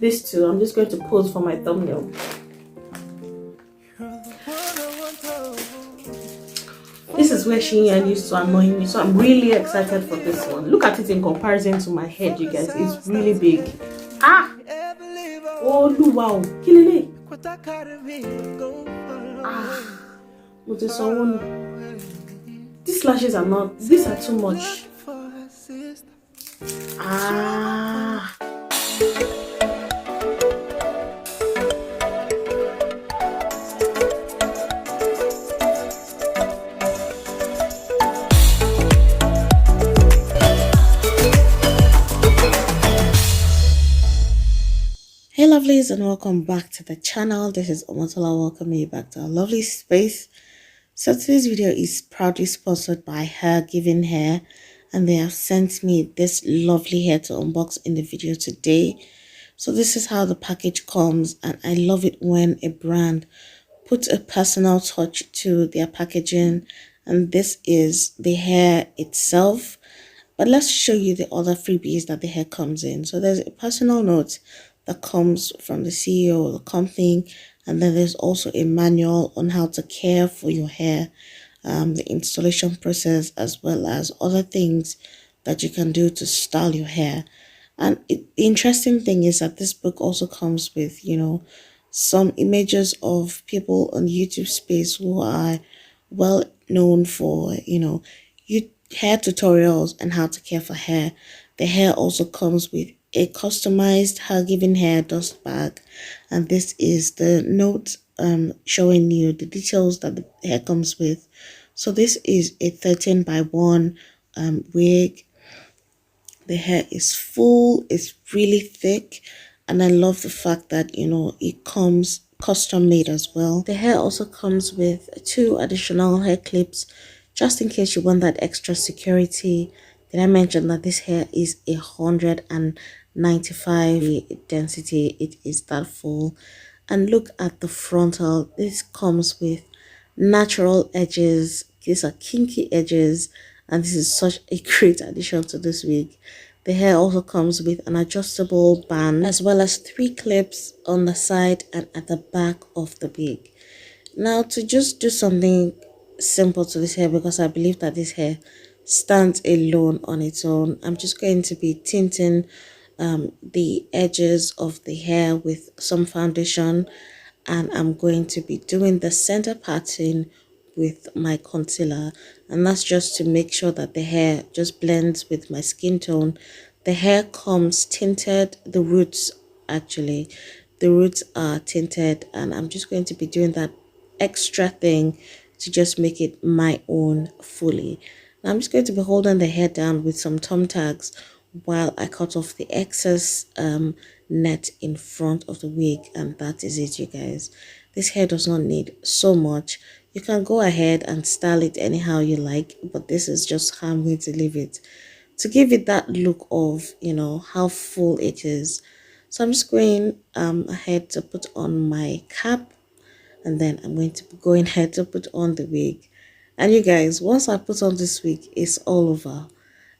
These two, I'm just going to pose for my thumbnail. This is where Shien used to annoy me, so I'm really excited for this one. Look at it in comparison to my head, you guys. It's really big. Ah! Oh, wow. Kilele. Ah. These lashes are not, these are too much. Ah. Hey lovelies, and welcome back to the channel. This is Tola welcoming you back to our lovely space. So today's video is proudly sponsored by HerGivenHair, and they have sent me this lovely hair to unbox in the video today. So this is how the package comes, and I love it when a brand puts a personal touch to their packaging, and this is the hair itself. But let's show you the other freebies that the hair comes in. So there's a personal note that comes from the CEO of the company, and then there's also a manual on how to care for your hair, the installation process, as well as other things that you can do to style your hair. And the interesting thing is that this book also comes with, you know, some images of people on the YouTube space who are well known for, you know, hair tutorials and how to care for hair. The hair also comes with a customized HerGivenHair dust bag, and this is the note showing you the details that the hair comes with. So this is a 13 by 1 wig. The hair is full, it's really thick, and I love the fact that, you know, it comes custom made as well. The hair also comes with 2 additional hair clips just in case you want that extra security. Did I mention that this hair is 195 density? It is that full. And look at the frontal. This comes with natural edges. These are kinky edges, and this is such a great addition to this wig. The hair also comes with an adjustable band as well as 3 clips on the side and at the back of the wig. Now, to just do something simple to this hair, because I believe that this hair stands alone on its own, I'm just going to be tinting the edges of the hair with some foundation, and I'm going to be doing the center pattern with my concealer, and that's just to make sure that the hair just blends with my skin tone. The hair comes tinted, the roots are tinted, and I'm just going to be doing that extra thing to just make it my own fully. Now I'm just going to be holding the hair down with some thumbtacks while I cut off the excess net in front of the wig, and that is it, you guys. This hair does not need so much. You can go ahead and style it anyhow you like, but this is just how I'm going to leave it to give it that look of, you know, how full it is. So I'm just going ahead to put on my cap, and then I'm going to be going ahead to put on the wig. And you guys, once I put on this wig, it's all over.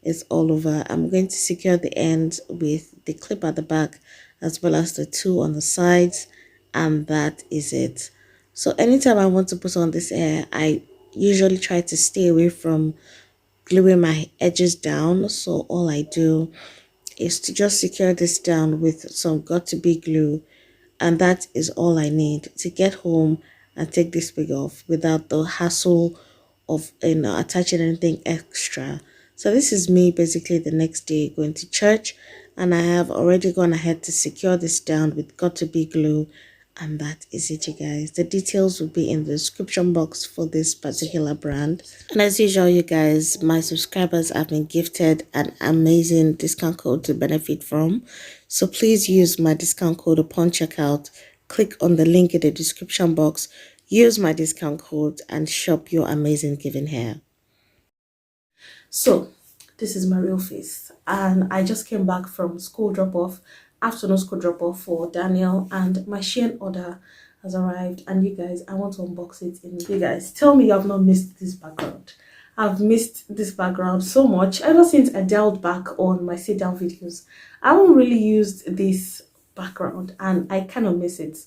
It's all over. I'm going to secure the end with the clip at the back as well as the 2 on the sides, and that is it. So anytime I want to put on this hair, I usually try to stay away from gluing my edges down. So all I do is to just secure this down with some got-to-be glue, and that is all I need to get home and take this wig off without the hassle of, you know, attaching anything extra. So this is me basically the next day going to church, and I have already gone ahead to secure this down with got-to-be glue, and that is it, you guys. The details will be in the description box for this particular brand. And as usual, you guys, my subscribers have been gifted an amazing discount code to benefit from, so please use my discount code upon checkout. Click on the link in the description box, use my discount code, and shop your amazing given hair. So this is my real face, and I just came back from school drop-off, afternoon school drop-off for Daniel, and my Shien order has arrived. And you guys, I want to unbox it. You guys, tell me you have not missed this background. I've missed this background so much ever since I dialed back on my sit down videos. I haven't really used this background, and I kind of miss it.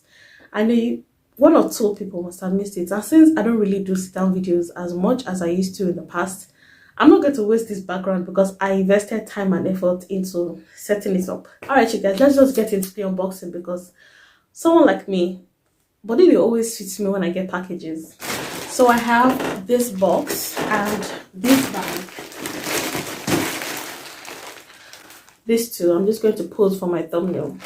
I know one or two people must have missed it, and since I don't really do sit down videos as much as I used to in the past, I'm not going to waste this background because I invested time and effort into setting it up. All right, you guys, let's just get into the unboxing because someone like me, body they always fits me when I get packages. So I have this box and this bag. These two, I'm just going to pose for my thumbnail.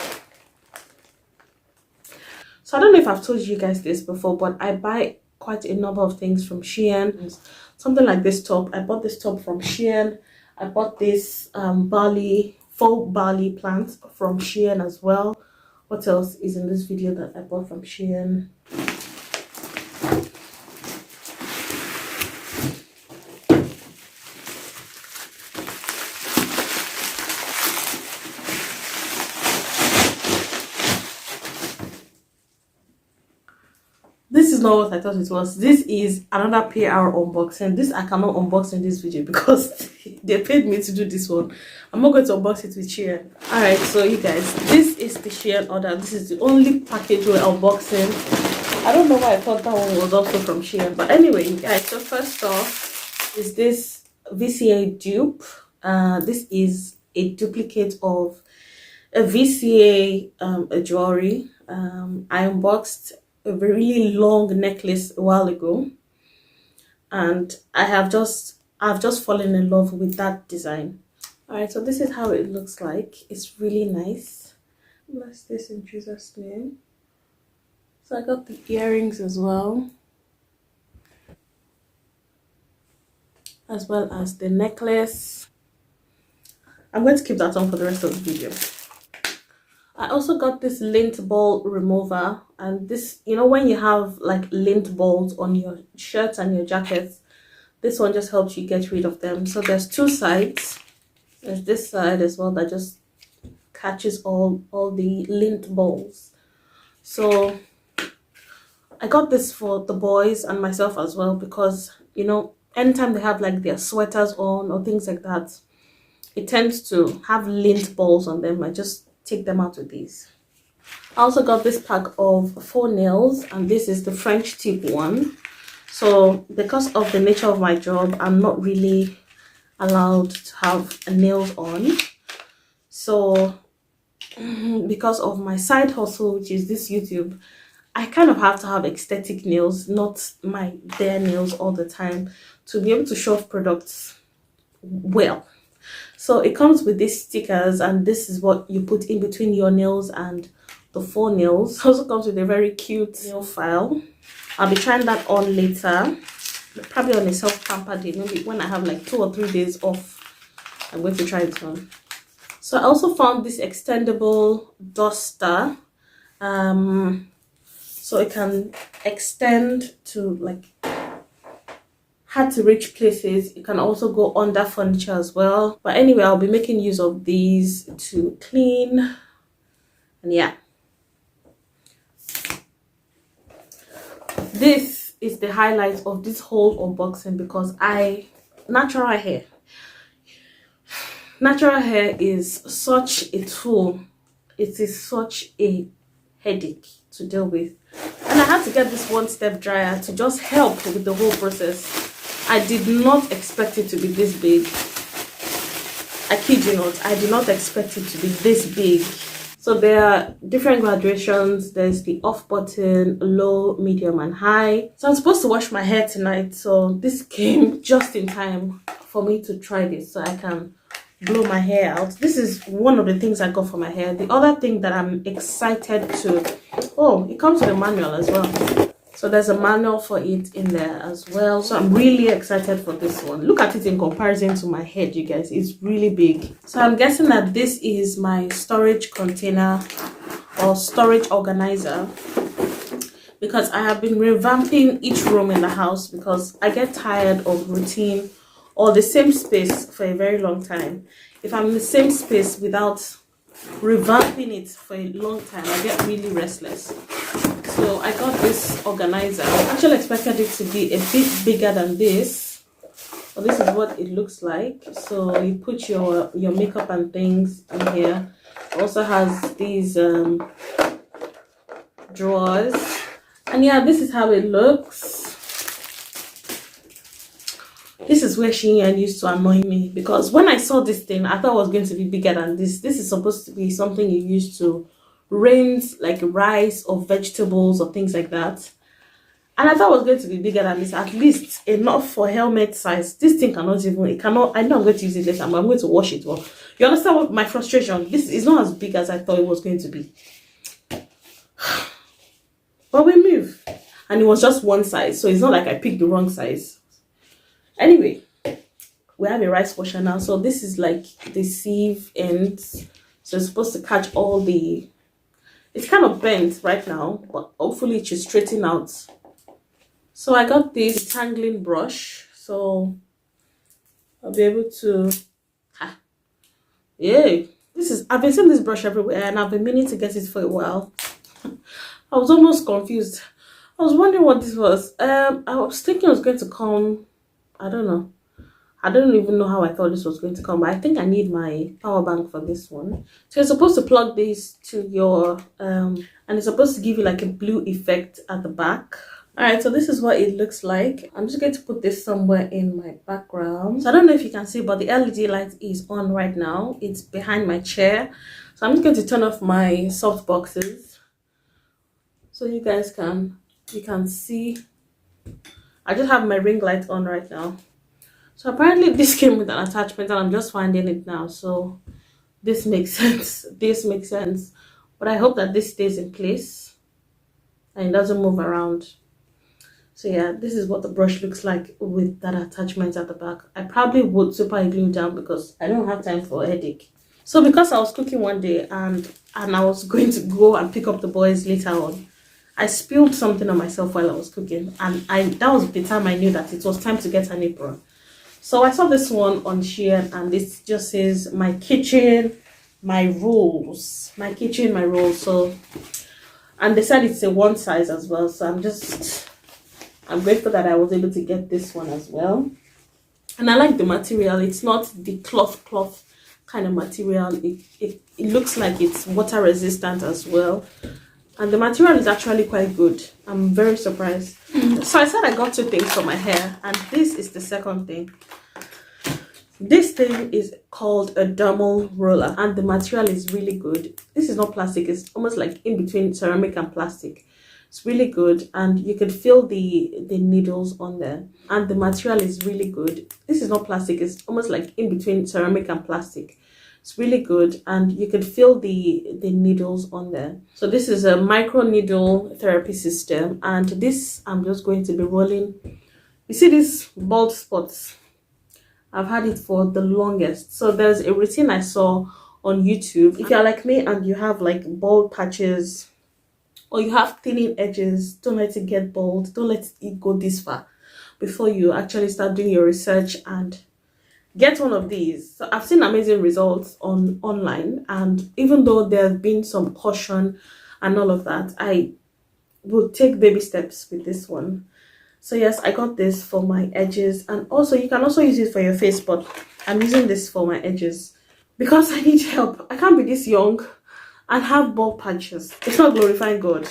So I don't know if I've told you guys this before, but I buy quite a number of things from Shien. Something like this top. I bought this top from Shien. I bought this faux barley plant from Shien as well. What else is in this video that I bought from Shien? This is not what I thought it was. This is another PR unboxing. This I cannot unbox in this video because they paid me to do this one. I'm not going to unbox it with Shien. Alright, so you guys, this is the Shien order. This is the only package we're unboxing. I don't know why I thought that one was also from Shien, but anyway, you guys, so first off is this VCA dupe. This is a duplicate of a VCA a jewelry. I unboxed a really long necklace a while ago, and I've just fallen in love with that design. All right, so this is how it looks like. It's really nice. Bless this in Jesus' name. So I got the earrings as well as the necklace. I'm going to keep that on for the rest of the video. I also got this lint ball remover, and this, you know, when you have like lint balls on your shirts and your jackets, this one just helps you get rid of them. So there's two sides. There's this side as well that just catches all the lint balls. So I got this for the boys and myself as well because, you know, anytime they have like their sweaters on or things like that, it tends to have lint balls on them. I just take them out with these. I also got this pack of 4 nails, and this is the French tip one. So because of the nature of my job, I'm not really allowed to have nails on. So because of my side hustle, which is this YouTube, I kind of have to have aesthetic nails, not my bare nails all the time, to be able to show off products well. So it comes with these stickers, and this is what you put in between your nails and the 4 nails. It also comes with a very cute nail file. I'll be trying that on later, probably on a self-pamper day, maybe when I have like 2 or 3 days off. I'm going to try it on. So I also found this extendable duster, so it can extend to like hard to reach places. It can also go under furniture as well. But anyway, I'll be making use of these to clean. And yeah, this is the highlight of this whole unboxing because natural hair is such a tool. It is such a headache to deal with, and I had to get this 1-step dryer to just help with the whole process. I did not expect it to be this big. I kid you not, I did not expect it to be this big. So there are different graduations. There's the off button, low, medium, and high. So I'm supposed to wash my hair tonight, so this came just in time for me to try this so I can blow my hair out. This is one of the things I got for my hair. The other thing that I'm excited to, oh, it comes with a manual as well. So there's a manual for it in there as well. So I'm really excited for this one. Look at it in comparison to my head, you guys. It's really big. So I'm guessing that this is my storage container or storage organizer, because I have been revamping each room in the house because I get tired of routine or the same space for a very long time. If I'm in the same space without revamping it for a long time, I get really restless. So I got this organizer. I actually expected it to be a bit bigger than this, but this is what it looks like. So you put your makeup and things in here. Also has these drawers, and yeah, this is how it looks. This is where Shien used to annoy me, because when I saw this thing, I thought it was going to be bigger than this. This is supposed to be something you use to rinse like rice or vegetables or things like that. And I thought it was going to be bigger than this, at least enough for helmet size. This thing cannot even, it cannot, I know I'm going to use it later, but I'm going to wash it well. You understand what my frustration? This is not as big as I thought it was going to be. But we move. And it was just one size, so it's not like I picked the wrong size. Anyway, we have a rice washer now. So this is like the sieve end. So it's supposed to catch all the, it's kind of bent right now, but hopefully it should straighten out. So I got this tangling brush, so I'll be able to, yeah, this is, I've been seeing this brush everywhere and I've been meaning to get it for a while. I was almost confused. I was wondering what this was. I was thinking it was going to come, I don't know. I don't even know how I thought this was going to come, but I think I need my power bank for this one. So you're supposed to plug this to your, and it's supposed to give you like a blue effect at the back. Alright, so this is what it looks like. I'm just going to put this somewhere in my background. So I don't know if you can see, but the LED light is on right now. It's behind my chair. So I'm just going to turn off my soft boxes so you guys can, see. I just have my ring light on right now. So apparently this came with an attachment and I'm just finding it now. So this makes sense. This makes sense. But I hope that this stays in place and it doesn't move around. So yeah, this is what the brush looks like with that attachment at the back. I probably would super glue down because I don't have time for a headache. So because I was cooking one day and I was going to go and pick up the boys later on, I spilled something on myself while I was cooking, and that was the time I knew that it was time to get an apron. So I saw this one on Shien and this just says my kitchen, my rules. My kitchen, my rules. So, and they said it's a one size as well. So I'm grateful that I was able to get this one as well. And I like the material. It's not the cloth kind of material. It looks like it's water resistant as well. And the material is actually quite good. I'm very surprised. So I said I got 2 things for my hair, and this is the second thing. This thing is called a dermal roller, and the material is really good. This is not plastic. It's almost like in between ceramic and plastic. It's really good, and you can feel the needles on there, and the material is really good. This is not plastic. It's almost like in between ceramic and plastic. It's really good, and you can feel the needles on there. So this is a micro needle therapy system, and this I'm just going to be rolling. You see these bald spots? I've had it for the longest. So there's a routine I saw on YouTube. If you're like me and you have like bald patches or you have thinning edges, don't let it get bald. Don't let it go this far before you actually start doing your research and get one of these. So I've seen amazing results online, and even though there's been some caution and all of that, I will take baby steps with this one. So yes, I got this for my edges, and also you can also use it for your face, but I'm using this for my edges because I need help. I can't be this young and have bald patches. It's not glorifying God.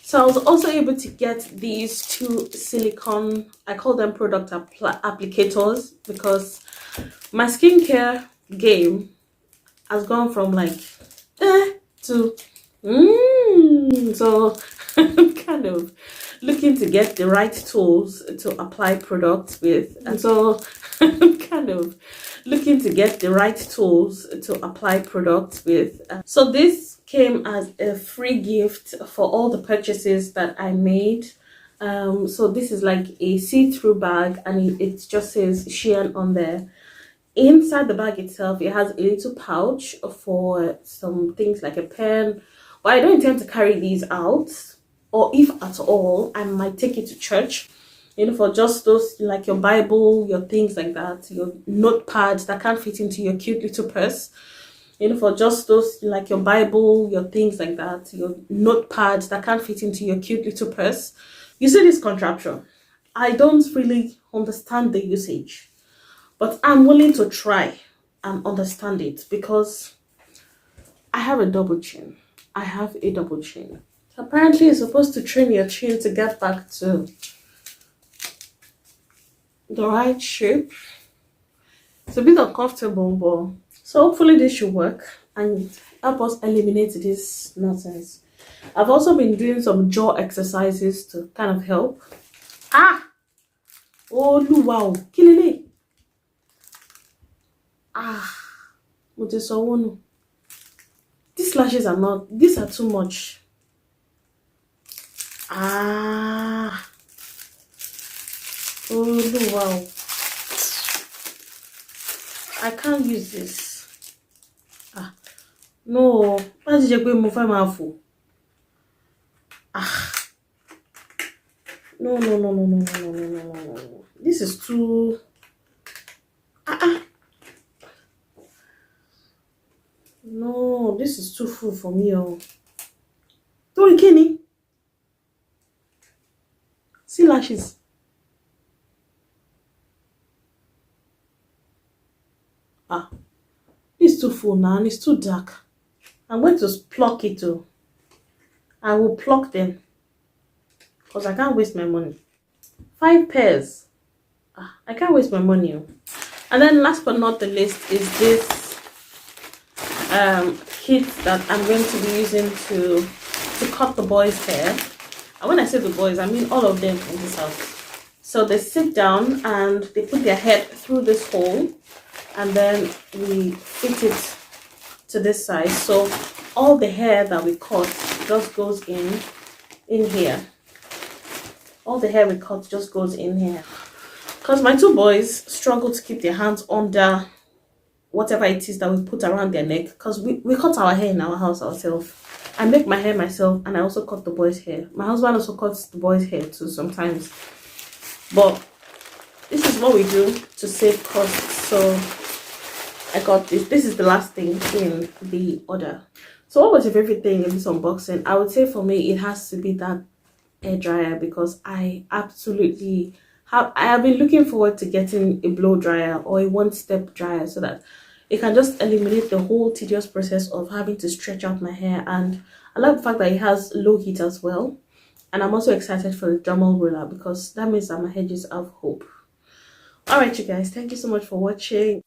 So I was also able to get these 2 silicone, I call them product applicators, because my skincare game has gone from like to so I'm kind of looking to get the right tools to apply products with, and so I'm kind of looking to get the right tools to apply products with. So this came as a free gift for all the purchases that I made. So this is like a see-through bag, and it just says Shien on there. Inside the bag itself, it has a little pouch for some things like a pen, but I don't intend to carry these out, or if at all, I might take it to church, you know, for just those, like your Bible, your things like that, your notepads that can't fit into your cute little purse, you know, for just those, like your Bible, your things like that, your notepads that can't fit into your cute little purse. You see this contraption? I don't really understand the usage, but I'm willing to try and understand it, because I have a double chin. I have a double chin. So apparently you're supposed to trim your chin to get back to the right shape. It's a bit uncomfortable, but so hopefully this should work and help us eliminate this nonsense. I've also been doing some jaw exercises to kind of help. Ah! Oh wow! Killing. Ah! These lashes are not, these are too much. Ah! Oh wow! I can't use this. Ah! No! Why did you go move my mouth? Ah! No! This is too. No, this is too full for me. Oh, Tori Kenny. See lashes. Ah, it's too full now and it's too dark. I'm going to pluck it too. I will pluck them because I can't waste my money. 5 pairs. Ah, I can't waste my money. Oh. And then last but not the least is this kit that I'm going to be using to cut the boys' hair. And when I say the boys, I mean all of them in this house. So they sit down and they put their head through this hole, and then we fit it to this side. So all the hair that we cut just goes in here. All the hair we cut just goes in here. Because my 2 boys struggle to keep their hands under whatever it is that we put around their neck, because we cut our hair in our house ourselves. I make my hair myself and I also cut the boys' hair. My husband also cuts the boys' hair too sometimes. But this is what we do to save costs. So I got this. This is the last thing in the order. So what was your favorite thing in this unboxing? I would say for me it has to be that hair dryer, because I absolutely I have been looking forward to getting a blow dryer or a 1-step dryer so that it can just eliminate the whole tedious process of having to stretch out my hair. And I love the fact that it has low heat as well. And I'm also excited for the Dremel roller, because that means that my edges have hope. Alright you guys, thank you so much for watching.